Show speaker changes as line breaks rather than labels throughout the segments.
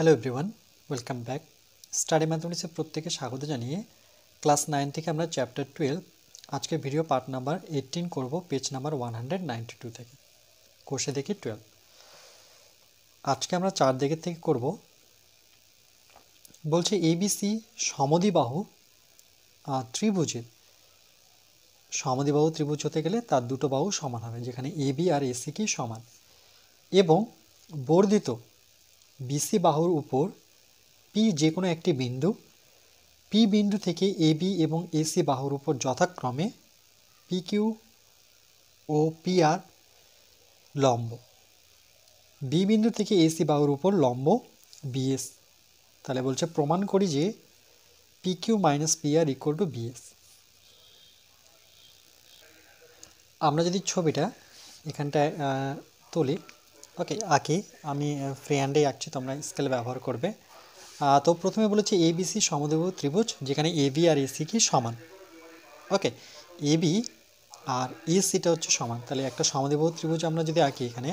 Hello everyone, welcome back. Study ম্যাথমেটিক্সের প্রত্যেকে স্বাগত জানিয়ে ক্লাস 9 থেকে আমরা চ্যাপ্টার 12 আজকে ভিডিও পার্ট নাম্বার 18 করব, পেজ নাম্বার 192 থেকে। কোষে দেখি 12। আজকে আমরা 4 দিকের থেকে করব। বলছে এবিসি সমদ্বিবাহু ত্রিভুজের সমদ্বিবাহু ত্রিভুজ হতে গেলে তার দুটো বাহু সমান হবে, যেখানে এবি আর এসি কি সমান, এবং বর্ধিত বিসি বাহুর উপর পি যে কোনো একটি বিন্দু, পি বিন্দু থেকে এবি এবং এসি বাহুর উপর যথাক্রমে P Q O P R লম্ব, বি বিন্দু থেকে এসি বাহুর উপর লম্ব বিএস। তাহলে বলছে প্রমাণ করি যে P Q minus P R equal to BS. আমরা যদি ছবিটা এখানটায় তুলি, ওকে, আঁকি, আমি ফ্রি হ্যান্ডেই আঁকছি, তোমরা স্কেল ব্যবহার করবে। তো প্রথমে বলেছি এবিসি সমদ্বিবাহু ত্রিভুজ, যেখানে এবি আর এসি কি সমান। ওকে, এবি আর এসিটা হচ্ছে সমান। তাহলে একটা সমদ্বিবাহু ত্রিভুজ আমরা যদি আঁকি, এখানে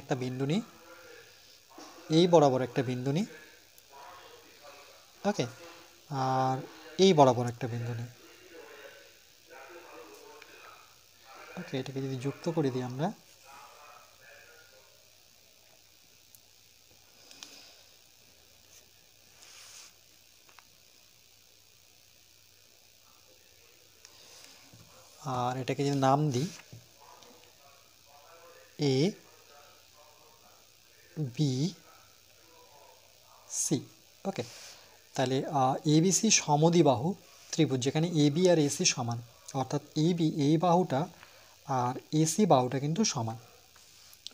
একটা বিন্দু নিই, এই বরাবর একটা বিন্দু নিই, ওকে, আর এই বরাবর একটা বিন্দু নিই, ওকে। এটাকে যদি যুক্ত করে দিই আমরা, আর এটাকে যদি নাম দিই এ বি সি, ওকে। তাহলে এবিসি সমদ্বিবাহু ত্রিভুজ, যেখানে এবি আর এসি সমান, অর্থাৎ এবি এই বাহুটা আর এসি বাহুটা কিন্তু সমান,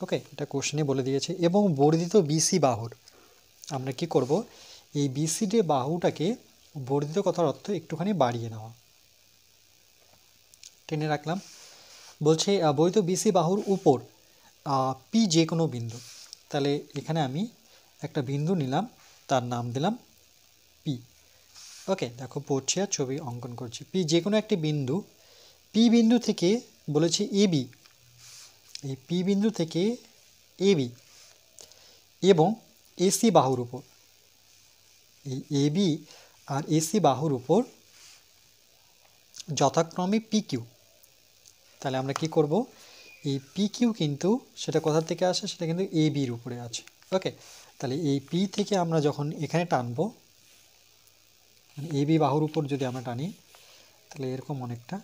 ওকে। এটা কোশ্চেনে বলে দিয়েছে। এবং বর্ধিত বিসি বাহুর, আমরা কি করব, এই বিসি যে বাহুটাকে, বর্ধিত কথার অর্থ একটুখানি বাড়িয়ে নেওয়া, টেনে রাখলাম। বলছে বর্ধিত বিসি বাহুর উপর পি যে কোনো বিন্দু। তাহলে এখানে আমি একটা বিন্দু নিলাম, তার নাম দিলাম পি, ওকে। দেখো পড়ছি আর ছবি অঙ্কন করছি। পি যে কোনো একটি বিন্দু, পি বিন্দু থেকে বলেছে এবি, এই পি বিন্দু থেকে এবি এবং এসি বাহুর উপর, এই এবি আর এসি বাহুর উপর যথাক্রমে পি কিউ। তাহলে আমরা কি করব, এই পি কিউ কিন্তু সেটা কোথা থেকে আসে, সেটা কিন্তু এ বির উপরে আছে, ওকে। তাহলে এই পি থেকে আমরা যখন এখানে টানবো, মানে এ বি বাহুর উপর যদি আমরা টানি, তাহলে এরকম অনেকটা,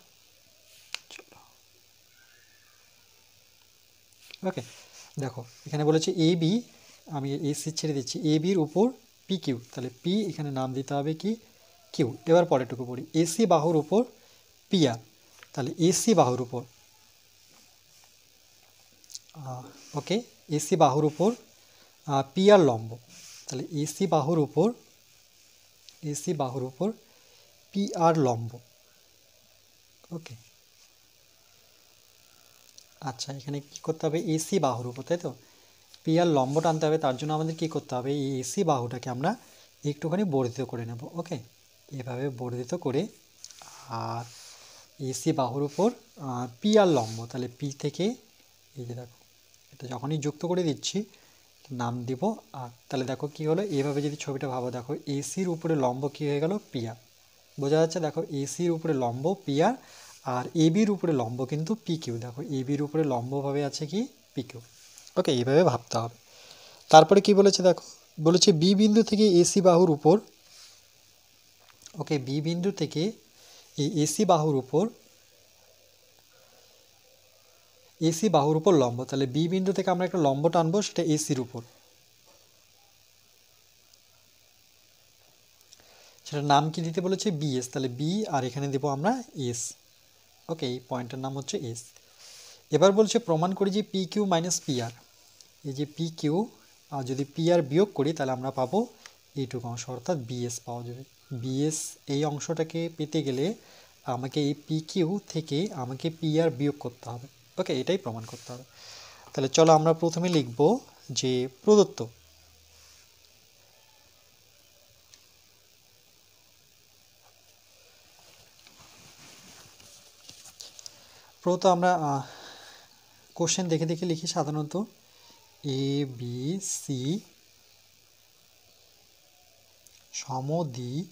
ওকে। দেখো এখানে বলেছে এ বি, আমি এসি ছেড়ে দিচ্ছি, এ বির উপর পি কিউ, তাহলে পি এখানে নাম দিতে হবে কি কিউ। এবার পরেরটুকু পড়ি, এসি বাহুর উপর পি আর, তাহলে এসি বাহুর উপর, ওকে, এসি বাহুর উপর পি আর লম্ব, তাহলে এসি বাহুর উপর পি আর লম্ব, ওকে। আচ্ছা, এখানে কি করতে হবে, এসি বাহুর উপর, তাই তো, পি আর লম্ব টানতে হবে। তার জন্য আমাদের কি করতে হবে, এই এসি বাহুটাকে আমরা একটুখানি বর্ধিত করে নেব, ওকে। এভাবে বর্ধিত করে, আর এসি বাহুর উপর পি আর লম্ব, তাহলে পি থেকে এই যে দেখো, এটা যখনই যুক্ত করে দিচ্ছি নাম দিব আর। তাহলে দেখো কি হলো, এইভাবে যদি ছবিটা ভাবো, দেখো এসির উপরে লম্ব কি হয়ে গেল, পি আর, বোঝা যাচ্ছে। দেখো এসির উপরে লম্ব পি আর এ বির উপরে লম্ব কিন্তু পি কিউ। দেখো এ বির উপরে লম্বভাবে আছে কি পি কিউ, ওকে। এইভাবে ভাবতে হবে। তারপরে কি বলেছে দেখো, বলেছে বি বিন্দু থেকে এসি বাহুর উপর, ওকে, বি বিন্দু থেকে এই এসি বাহুর উপর লম্ব, তাহলে বি বিন্দু থেকে আমরা একটা লম্ব টানবো, সেটা এসির উপর, সেটার নাম কি দিতে বলেছে, বিএস। তাহলে বি আর এখানে দেবো আমরা এস, ওকে। এই পয়েন্টের নাম হচ্ছে এস। এবার বলছে প্রমাণ করি যে পি কিউ মাইনাস পি আর, এই যে পি কিউ আর যদি পি আর বিয়োগ করি, তাহলে আমরা পাবো এইটুকু অংশ, অর্থাৎ বিএস পাওয়া যাবে। বিএস এই অংশটাকে পেতে গেলে আমাকে এই পি কিউ থেকে আমাকে পি আর বিয়োগ করতে হবে, ওকে। এটাই প্রমাণ করতে হবে। তাহলে চলো আমরা প্রথমে লিখব যে প্রদত্ত আমরা কোশ্চেন দেখে দেখে লিখি সাধারণত, এ বি সি সমদ্বিবাহু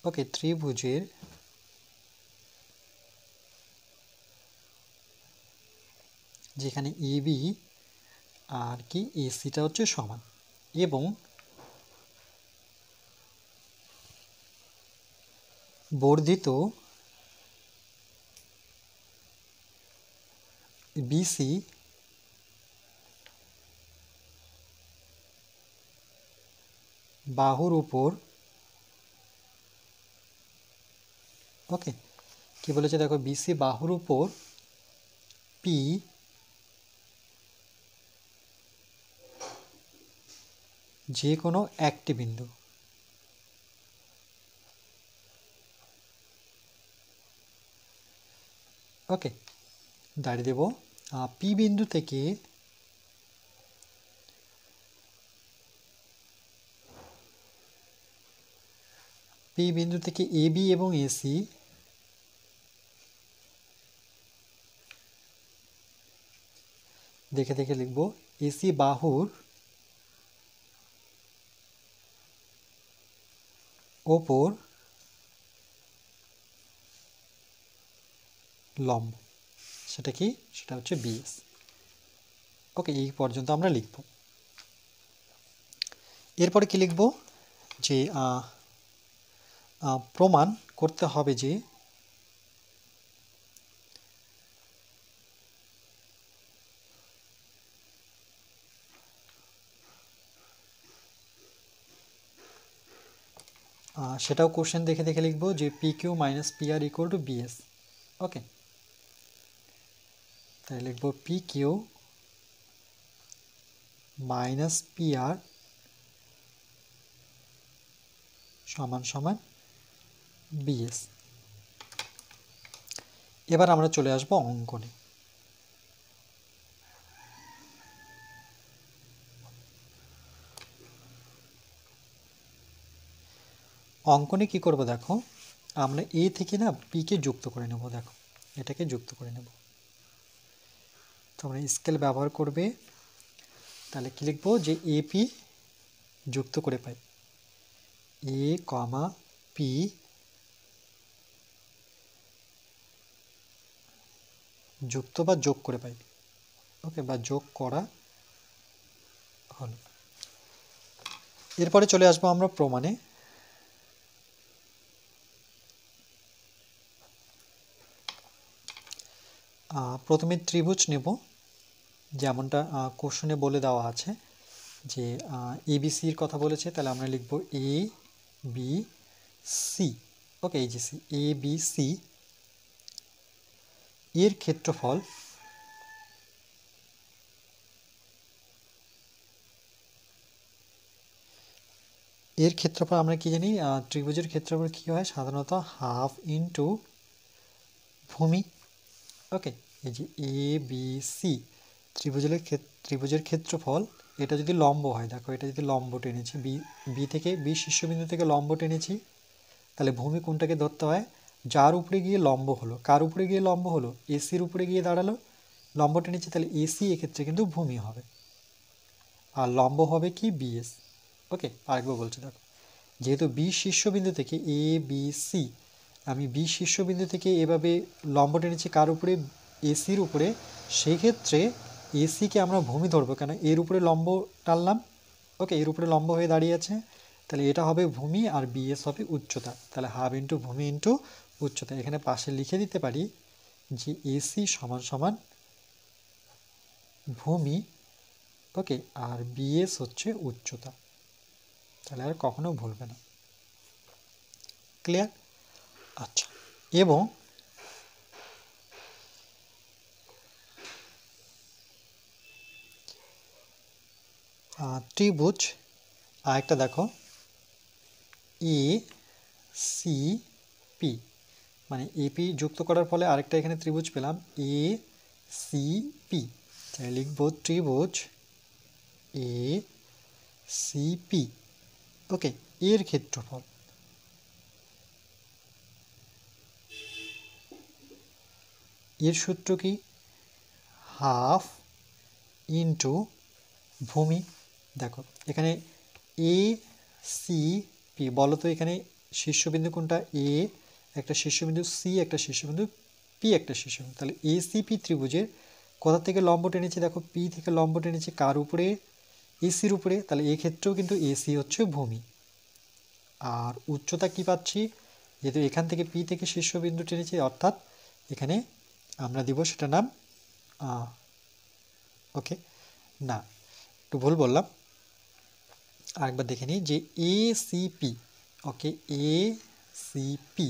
ওকে ত্রিভুজের যেখানে এবি আর কি এসিটা হচ্ছে সমান এবং বর্ধিত বিসি বাহুর উপর ওকে কি বলেছে দেখো বিসি বাহুর উপর পি যে কোনো একটি বিন্দু ওকে দাঁড়িয়ে দেব পি বিন্দু থেকে এবি এবং এসি দেখে দেখে লিখব এসি বাহুর ওপর লম্ব সেটা কি সেটা হচ্ছে বিএস ওকে এই পর্যন্ত আমরা লিখব এরপরে কি লিখব যে প্রমাণ করতে হবে যে সেটাও কোশ্চেন দেখে দেখে লিখব যে P Q minus P R equal to BS okay তাই লিখব P Q minus P R সমান সমান বিএস এবার আমরা চলে আসব অঙ্কনে অঙ্কনে কি করব দেখো আমরা এ থেকে না পি কে যুক্ত করে নেব দেখো এটাকে যুক্ত করে নেব তোমরা স্কেল ব্যবহার করবে তাহলে কি লিখব যে এপি যুক্ত করে পাই এ কমা পি যুক্ত বা যোগ করে পাই ওকে বা যোগ করা হলো এরপরে চলে আসবো আমরা প্রমাণে প্রথমে ত্রিভুজ নেব যেমনটা কোশ্চেনে বলে দেওয়া আছে যে এবিসির কথা বলেছে তাহলে আমরা লিখব এ বি সি ওকে এই যে সি এ বি সি এর ক্ষেত্রফল আমরা কি জানি ত্রিভুজের ক্ষেত্রফল কি হয় সাধারণত হাফ ইনটু ভূমি ওকে এই যে এ বি সি ত্রিভুজের ক্ষেত্রফল এটা যদি লম্ব হয় দেখো এটা যদি লম্ব টেনেছি বি শীর্ষবিন্দু থেকে লম্ব টেনেছি তাহলে ভূমি কোনটাকে ধরতে হয় যার উপরে গিয়ে লম্ব হলো কার উপরে গিয়ে লম্ব হলো এসির উপরে গিয়ে দাঁড়ালো লম্ব টেনেছি তাহলে এসি এক্ষেত্রে কিন্তু ভূমি হবে আর লম্ব হবে কি বিএস ওকে আরেকবার বলছি দেখো যেহেতু বি শীর্ষবিন্দু থেকে এ বি সি আমি বি শীর্ষবিন্দু থেকে এভাবে লম্ব টেনেছি কার উপরে এসির উপরে সেই ক্ষেত্রে এসিকে আমরা ভূমি ধরবো কেন এর উপরে লম্ব টানলাম ওকে এর উপরে লম্ব হয়ে দাঁড়িয়ে আছে তাহলে এটা হবে ভূমি আর বিএস হবে উচ্চতা তাহলে হাফ ইন্টু ভূমি ইন্টু উচ্চতা এখানে পাশে লিখে দিতে পারি যে এসি সমান সমান ভূমি ওকে আর বিএস হচ্ছে উচ্চতা তাহলে আর কখনো ভুলবে না ক্লিয়ার আচ্ছা এবং ত্রিভুজ আরেকটা দেখো এ সি পি মানে এপি যুক্ত করার ফলে আরেকটা এখানে ত্রিভুজ পেলাম এ সি পি তাই লিখব ত্রিভুজ এ সি পি ওকে এর ক্ষেত্রফল এর সূত্র কি হাফ ইন্টু ভূমি। দেখো এখানে এ সি পি, বলো তো এখানে শীর্ষবিন্দু কোনটা? এ একটা শীর্ষবিন্দু, সি একটা শীর্ষবিন্দু, পি একটা শীর্ষবিন্দু। তাহলে এ সি পি ত্রিভুজের কোথা থেকে লম্ব টেনেছি? দেখো পি থেকে লম্ব টেনেছি কার উপরে? এসির উপরে। তাহলে এই ক্ষেত্রেও কিন্তু এসি হচ্ছে ভূমি। আর উচ্চতা কি পাচ্ছি? যেহেতু এখান থেকে পি থেকে শীর্ষবিন্দু টেনেছি, অর্থাৎ এখানে আমরা দিব সেটা নাম ওকে না, একটু ভুল বললাম, আরেকবার দেখে নিই যে A C P, okay A C P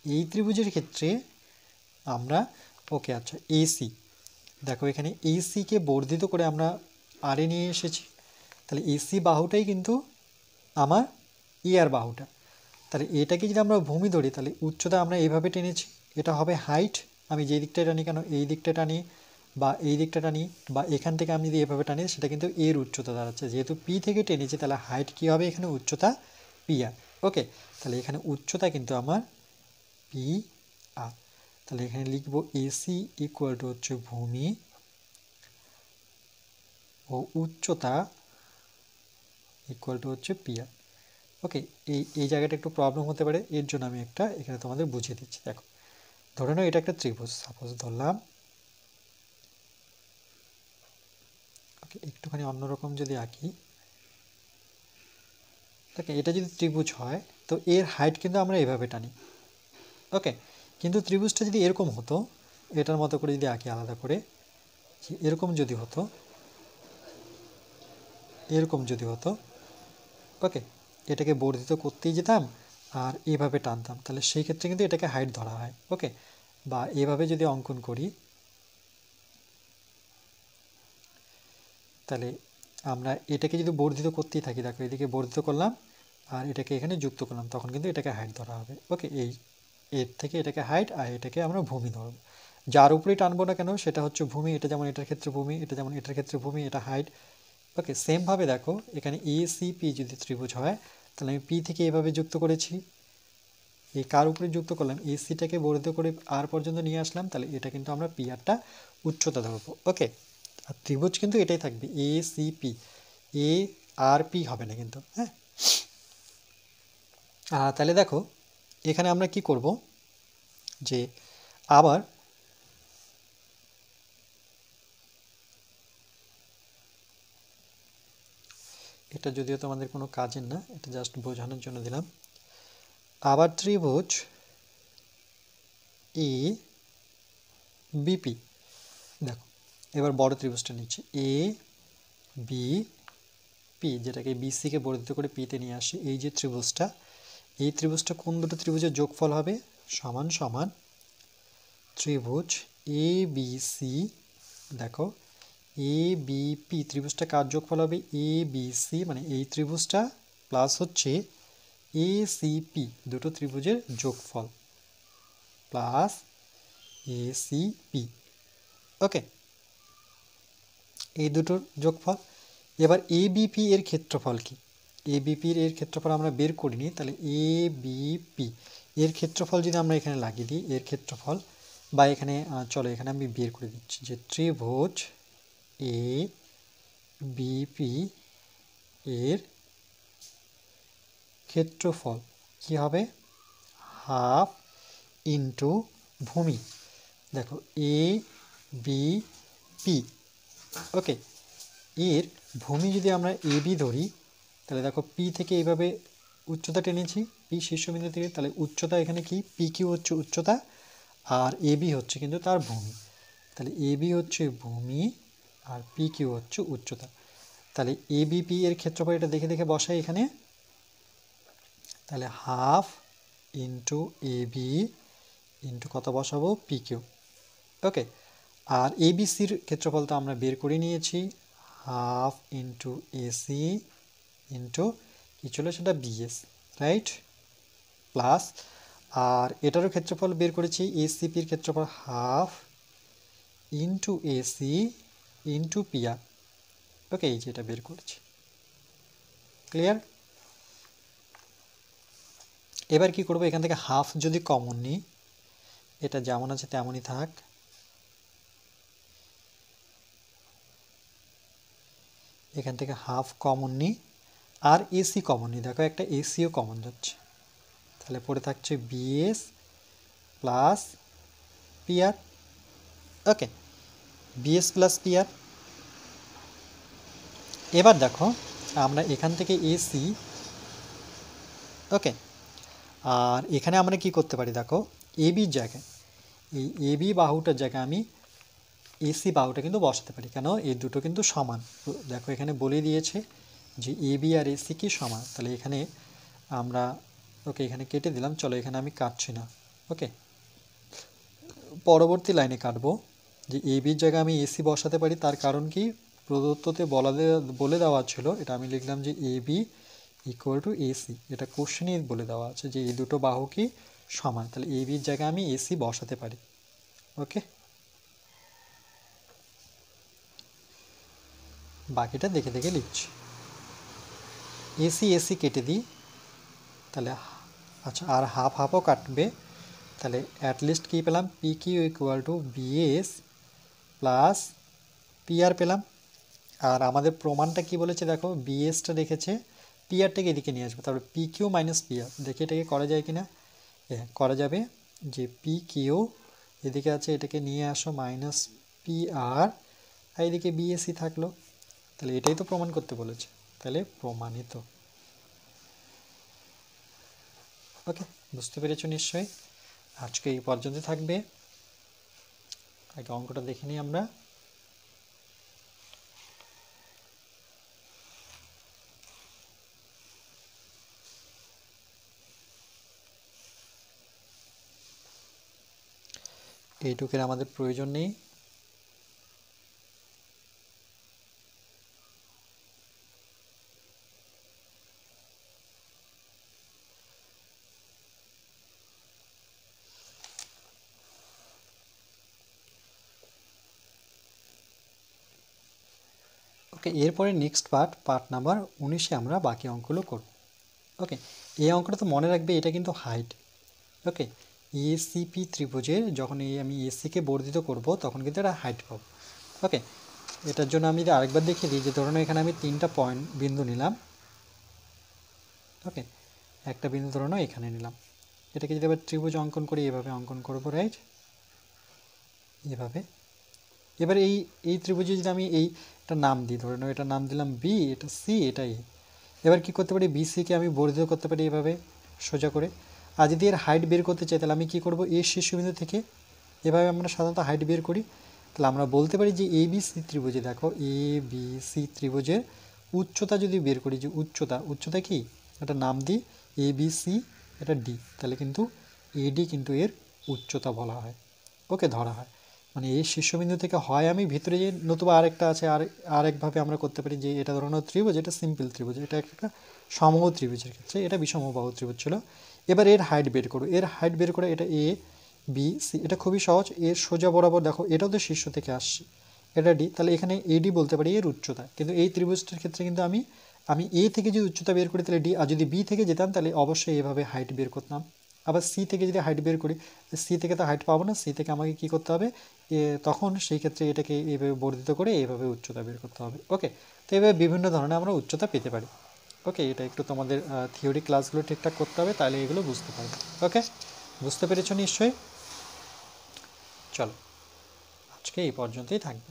এই ত্রিভুজের ক্ষেত্রে আমরা ওকে আচ্ছা এসি, দেখো এখানে এসিকে বর্ধিত করে আমরা আরে নিয়ে এসেছি। তাহলে এসি বাহুটাই কিন্তু আমার আর বাহুটা। তাহলে এটাকে যদি আমরা ভূমি ধরি, তাহলে উচ্চতা আমরা এইভাবে টেনেছি, এটা হবে হাইট। আমি যে দিকটা টানি কেন, এই দিকটা টানি বা এই দিকটা টানি বা এখান থেকে আমি যদি এভাবে টানি, সেটা কিন্তু এর উচ্চতা দাঁড়াচ্ছে। যেহেতু পি থেকে টেনেছি, তাহলে হাইট কি হবে? এখানে উচ্চতা পি আর। ওকে, তাহলে এখানে উচ্চতা কিন্তু আমার পি আর। তাহলে এখানে লিখব এসি ইকুয়াল টু হচ্ছে ভূমি ও উচ্চতা ইকুয়াল টু হচ্ছে পি আর। ওকে, এই জায়গাটা একটু প্রবলেম হতে পারে, এর জন্য আমি একটা এখানে তোমাদের বুঝিয়ে দিচ্ছি। দেখো ধরে নাও এটা একটা ত্রিভুজ, সাপোজ ধরলাম। ওকে, একটুখানি অন্যরকম যদি আঁকি, ওকে এটা যদি ত্রিভুজ হয়, তো এর হাইট কিন্তু আমরা এভাবে টানি। ওকে, কিন্তু ত্রিভুজটা যদি এরকম হতো, এটার মতো করে যদি আঁকি আলাদা করে, এরকম যদি হতো, এরকম যদি হতো, ওকে এটাকে বর্ধিত করতেই যেতাম আর এভাবে টানতাম, তাহলে সেই ক্ষেত্রে কিন্তু এটাকে হাইট ধরা হয়। ওকে, বা এভাবে যদি অঙ্কন করি, তাহলে আমরা এটাকে যদি বর্ধিত করতেই থাকি, দেখো এদিকে বর্ধিত করলাম আর এটাকে এখানে যুক্ত করলাম, তখন কিন্তু এটাকে হাইট ধরা হবে। ওকে, এর থেকে এটাকে হাইট আর এটাকে আমরা ভূমি ধরব। যার উপরেই টানবো না কেন সেটা হচ্ছে ভূমি। এটা যেমন এটার ক্ষেত্রে ভূমি, এটা যেমন এটার ক্ষেত্রে ভূমি, এটা হাইট। ওকে, সেমভাবে দেখো এখানে এ সি পি যদি ত্রিভুজ হয়, তাহলে আমি পি থেকে এভাবে যুক্ত করেছি, এই কার উপরে যুক্ত করলাম? এসিটাকে বর্ধিত করে আর পর্যন্ত নিয়ে আসলাম, তাহলে এটা কিন্তু আমরা পি আরটা উচ্চতা ধরবো। ওকে, আর ত্রিভুজ কিন্তু এটাই থাকবে A C P, A R P হবে না কিন্তু। হ্যাঁ, তাহলে দেখো এখানে আমরা কি করব, যে আবার এটা যদিও তোমাদের কোনো কাজের না, এটা জাস্ট বোঝানোর জন্য দিলাম। আবার ত্রিভুজ এ বিপি, দেখো এবার বড় ত্রিভুজটা নিচ্ছি এ বি পি, যেটাকে বিসিকে বর্ধিত করে পিতে নিয়ে আসি। এই যে ত্রিভুজটা, এই ত্রিভুজটা কোন দুটো ত্রিভুজের যোগফল হবে? সমান সমান ত্রিভুজ এ বি সি। দেখো এ বি পি ত্রিভুজটা কার যোগফল হবে? এ বি সি, মানে এই ত্রিভুজটা প্লাস হচ্ছে এ সি পি, দুটো ত্রিভুজের যোগফল প্লাস এ সি পি। ওকে, এই দুটোর যোগফল। এবার এ বিপি এর ক্ষেত্রফল কি? এ বিপির এর ক্ষেত্রফল আমরা বের করিনি, তাহলে এ বিপি এর ক্ষেত্রফল যদি আমরা এখানে লাগিয়ে দিই, এর ক্ষেত্রফল বা এখানে চলো এখানে আমি বের করে দিচ্ছি যে ত্রিভুজ এ বিপি এর ক্ষেত্রফল কি হবে? হাফ ইন্টু ভূমি। দেখো এ বি পি, ওকে এর ভূমি যদি আমরা এ বি ধরি, তাহলে দেখো পি থেকে এইভাবে উচ্চতা টেনেছি, পি শীর্ষবিন্দু থেকে, তাহলে উচ্চতা এখানে কি? পি কিউ হচ্ছে উচ্চতা আর এ বি হচ্ছে কিন্তু তার ভূমি। তাহলে এ বি হচ্ছে ভূমি আর পি কিউ হচ্ছে উচ্চতা। তাহলে এ বি পি এর ক্ষেত্রফল এটা দেখে দেখে বসাই এখানে, তাহলে half into A B into কত বসাবো? P Q. ওকে, আর এ বি সির ক্ষেত্রফল তো আমরা বের করে নিয়েছি, হাফ ইন্টু এসি ইন্টু কী ছিল সেটা বিএস, রাইট? প্লাস আর এটারও ক্ষেত্রফল বের করেছি, এসিপির ক্ষেত্রফল half into AC into PR. Okay, এই যে এটা বের করেছি, ক্লিয়ার? এবার কি করব, এখান থেকে হাফ যদি কমন নিই, এটা যেমন আছে তেমনই থাক, এখান থেকে হাফ কমন নিই, আর এসি কমন নিই, দেখো একটা এসিও কমন যাচ্ছে, তাহলে পড়ে থাকছে বিএস প্লাস পিআর। ওকে, বিএস প্লাস পিআর। এবার দেখো আমরা এখান থেকে এসি, ওকে, আর এখানে আমরা কি করতে পারি, দেখো এবির জায়গায়, এই এবি বাহুটার জায়গায় আমি এসি বাহুটা কিন্তু বসাতে পারি, কেন এই দুটো কিন্তু সমান। দেখো এখানে বলে দিয়েছে যে এবি আর এসি কি সমান, তাহলে এখানে আমরা, ওকে এখানে কেটে দিলাম, চলো এখানে আমি কাটছি না। ওকে, পরবর্তী লাইনে কাটবো যে এবির জায়গায় আমি এসি বসাতে পারি, তার কারণ কি প্রদত্ততে বলে দেওয়া ছিল, এটা আমি লিখলাম যে এবি ইকুয়াল টু এসি, এটা কোশ্চেনেই বলে দেওয়া আছে যে এই দুটো বাহু কি সমান, তাহলে এবির জায়গায় আমি এসি বসাতে পারি। ওকে, বাকিটা দেখে দেখে লিখছি। এসি এসি কেটে দিই, তাহলে আচ্ছা আর হাফ হাফও কাটবে, তাহলে অ্যাটলিস্ট কী পেলাম, P Q equal to BS plus PR পেলাম। আর আমাদের প্রমাণটা কি বলেছে, দেখো বিএসটা রেখেছে, পিআরটাকে এদিকে নিয়ে আসবে, তারপরে পি কিউ মাইনাস পিআর, দেখি এটাকে করা যায় কি না। হ্যাঁ করা যাবে, যে পি কিউ এদিকে আছে, এটাকে নিয়ে আসো মাইনাস পিআর, আর এদিকে বিএসি থাকলো, তাহলে এটাই তো প্রমাণ করতে বলেছে, তাহলে প্রমাণিত। ওকে, বুঝতে পেরেছো নিশ্চয়ই। আজকে এই পর্যন্ত থাকবে, আগে অঙ্কটা দেখে নিই আমরা। এইটুকের আমাদের প্রয়োজন নেই। ওকে, এরপরে নেক্সট পার্ট নাম্বার 19-এ আমরা বাকি অঙ্কগুলো করব। ওকে, এই অঙ্কটা তো মনে রাখবে, এটা কিন্তু হাইট। ওকে, এসিপি ত্রিভুজের যখন আমি এসিকে বর্ধিত করব তখন কিন্তু এটা হাইট পাবো। ওকে, এটার জন্য আমি আরেকবার দেখিয়ে দিই, যে ধরুন এখানে আমি 3টা বিন্দু নিলাম। ওকে, একটা বিন্দু ধরুন এখানে নিলাম, এটাকে যদি আবার ত্রিভুজ অঙ্কন করি, এভাবে অঙ্কন করবো, রাইট, এভাবে। এবার এই ত্রিভুজে যদি আমি এইটা নাম দিই, ধরে নাও এটার নাম দিলাম বি, এটা সি, এটা এ। এবার কি করতে পারি, বিসিকে আমি বর্ধিত করতে পারি এভাবে সোজা করে। আর যদি এর হাইট বের করতে চাই, তাহলে আমি কি করব, এই শীর্ষবিন্দু থেকে এভাবে আমরা সাধারণত হাইট বের করি, তাহলে আমরা বলতে পারি যে এ বি সি ত্রিভুজে, দেখো এ বি সি ত্রিভুজের উচ্চতা যদি বের করি, যে উচ্চতা কি, এটা নাম দিই এ বি সি, এটা ডি, তাহলে কিন্তু এডি কিন্তু এর উচ্চতা বলা হয়। ওকে, ধরা হয়, মানে এই শীর্ষবিন্দু থেকে হয় আমি ভিতরে যে, নতুবা আরেকটা আছে, আরেকভাবে আমরা করতে পারি, যে এটা ধরুন ত্রিভুজ, এটা সিম্পল ত্রিভুজ, এটা একটা সমবাহু ত্রিভুজের ক্ষেত্রে এটা বিষমবাহু ত্রিভুজ ছিল। এবার এর হাইট বের করো, এর হাইট বের করে, এটা এ বি সি, এটা খুবই সহজ, এর সোজা বরাবর দেখো এটাও তো শীর্ষ থেকে আসছে, এটা ডি, তাহলে এখানে এডি বলতে পারি এর উচ্চতা। কিন্তু এই ত্রিভুজটার ক্ষেত্রে কিন্তু আমি এ থেকে যদি উচ্চতা বের করি তাহলে ডি, আর যদি বি থেকে যেতাম তাহলে অবশ্যই এভাবে হাইট বের করতাম। আবার সি থেকে যদি হাইট বের করি, সি থেকে তো হাইট পাবো না, সি থেকে আমাকে কী করতে হবে, তখন সেই ক্ষেত্রে এটাকে এইভাবে বর্ধিত করে এইভাবে উচ্চতা বের করতে হবে। ওকে, তো এইভাবে বিভিন্ন ধরনের আমরা উচ্চতা পেতে পারি। ওকে, এটা একটু তোমাদের থিওরি ক্লাসগুলো ঠিকঠাক করতে হবে, তাহলে এগুলো বুঝতে পারবে। ওকে, বুঝতে পেরেছো নিশ্চয়ই। চলো আজকে এই পর্যন্তই থাকবে।